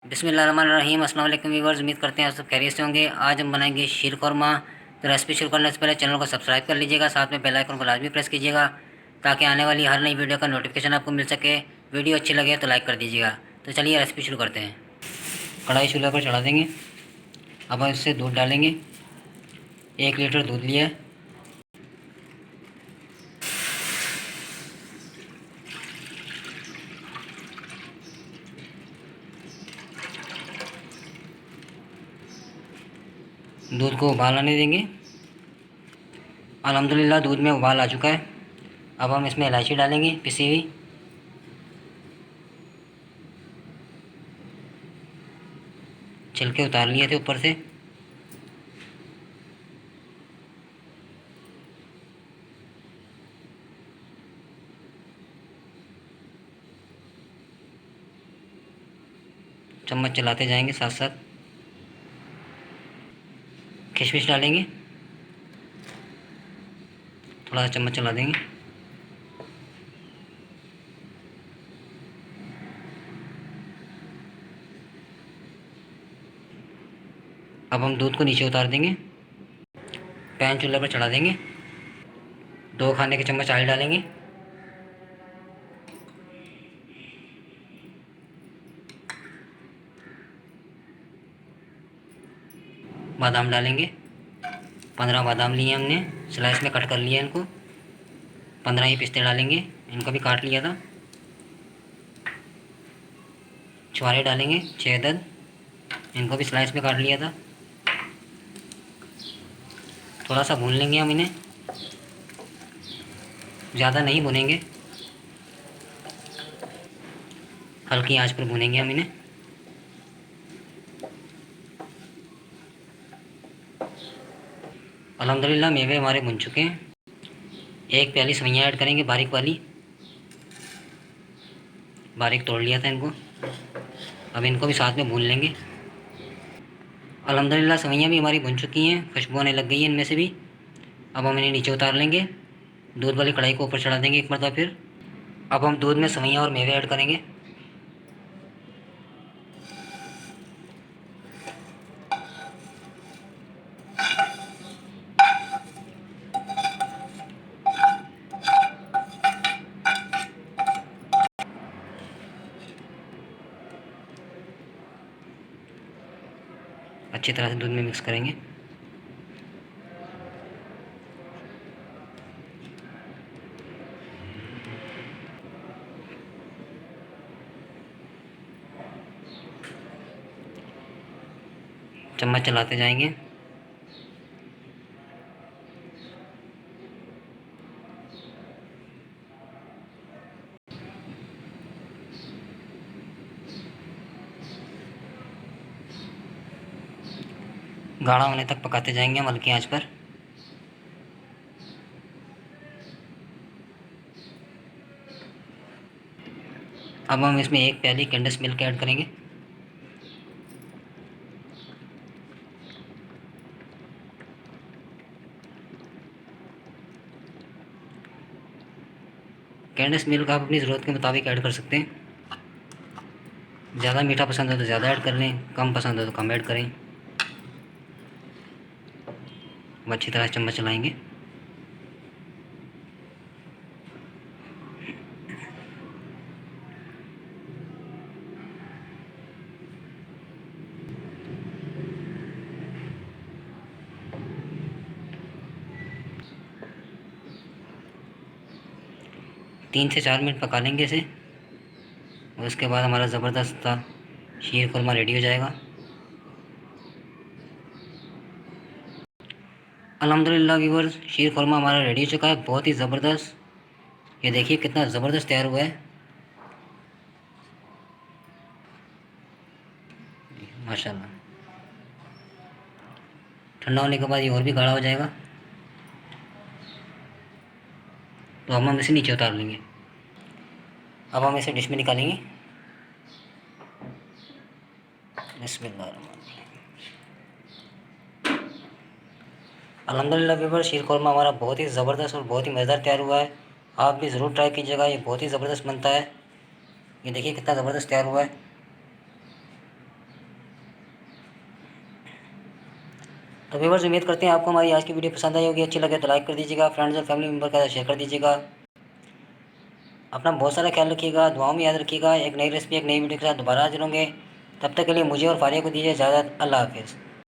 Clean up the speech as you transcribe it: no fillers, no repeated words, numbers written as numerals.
बिस्मिल्लाहिर्रहमानिर्रहीम। अस्सलाम वालेकुम व्यूअर्स, उम्मीद करते हैं आप सब खैरियत से होंगे। आज हम बनाएंगे शीर कौरमा। तो रेसिपी शुरू करने से पहले चैनल को सब्सक्राइब कर लीजिएगा, साथ में बेल आइकन को लाजमी प्रेस कीजिएगा ताकि आने वाली हर नई वीडियो का नोटिफिकेशन आपको मिल सके। वीडियो अच्छी लगे तो लाइक कर दीजिएगा। तो चलिए रेसिपी शुरू करते हैं। कढ़ाई चूल्हे पर चढ़ा देंगे। अब हम इससे दूध डालेंगे। 1 लीटर दूध लिया है। दूध को उबाल आने देंगे। अल्हम्दुलिल्लाह दूध में उबाल आ चुका है। अब हम इसमें इलायची डालेंगे पिसी हुई। छिलके उतार लिए थे ऊपर से। चम्मच चलाते जाएंगे साथ साथ। किशमिश डालेंगे, थोड़ा सा चम्मच चला देंगे। अब हम दूध को नीचे उतार देंगे। पैन चूल्हे पर चढ़ा देंगे। 2 खाने के चम्मच ऑयल डालेंगे। बादाम डालेंगे। 15 बादाम लिए हमने, स्लाइस में कट कर लिया इनको। 15 ही पिस्ते डालेंगे, इनको भी काट लिया था। छुहारे डालेंगे 6 अदद, इनको भी स्लाइस में काट लिया था। थोड़ा सा भून लेंगे हम इन्हें, ज़्यादा नहीं भुनेंगे, हल्की आंच पर भुनेंगे हम इन्हें। अल्हम्दुलिल्लाह मेवे हमारे भुन चुके हैं। 1 प्याली सेवइयाँ ऐड करेंगे, बारीक वाली, बारीक तोड़ लिया था इनको। अब इनको भी साथ में भून लेंगे। अल्हम्दुलिल्लाह सेवइयाँ भी हमारी भुन चुकी हैं, खुशबू आने लग गई है इनमें से भी। अब हम इन्हें नीचे उतार लेंगे। दूध वाली कढ़ाई को ऊपर चढ़ा देंगे एक मरतबा फिर। अब हम दूध में सेवइयाँ और मेवे ऐड करेंगे। अच्छी तरह से दूध में मिक्स करेंगे। चम्मच चलाते जाएंगे। गाढ़ा होने तक पकाते जाएंगे हम हल्की आंच पर। अब हम इसमें 1 प्याली कंडेंस मिल्क ऐड करेंगे। कंडेंस मिल्क आप अपनी ज़रूरत के मुताबिक ऐड कर सकते हैं। ज़्यादा मीठा पसंद है तो ज़्यादा ऐड कर लें, कम पसंद है तो कम ऐड करें। अब अच्छी तरह चम्मच चलाएंगे। तीन से 4 मिनट पका लेंगे इसे। और उसके बाद हमारा ज़बरदस्त शीर खुरमा रेडी हो जाएगा। अल्हम्दुलिल्लाह व्यूअर्स, शीर खुरमा हमारा रेडी हो चुका है, बहुत ही ज़बरदस्त। ये देखिए कितना ज़बरदस्त तैयार हुआ है, माशाल्लाह। ठंडा होने के बाद ये और भी गाढ़ा हो जाएगा। तो हम इसे नीचे उतार लेंगे। अब हम इसे डिश में निकालेंगे। बिस्मिल्लाह। अल्हम्दुलिल्लाह व्यूअर्स, शीर खुरमा हमारा बहुत ही ज़बरदस्त और बहुत ही मज़ेदार तैयार हुआ है। आप भी ज़रूर ट्राई कीजिएगा, ये बहुत ही ज़बरदस्त बनता है। ये देखिए कितना ज़बरदस्त तैयार हुआ है। तो व्यूअर्स उम्मीद करते हैं आपको हमारी आज की वीडियो पसंद आई होगी, अच्छी लगे तो लाइक कर दीजिएगा, फ्रेंड्स और फैमिली मेम्बर के साथ शेयर कर दीजिएगा। अपना बहुत सारा ख्याल रखिएगा, दुआओं में याद रखिएगा। एक नई रेसिपी एक नई वीडियो के साथ दोबारा हाजिर होंगे। तब तक के लिए मुझे और फारिया को दीजिए इजाज़त। अल्लाह हाफिज़।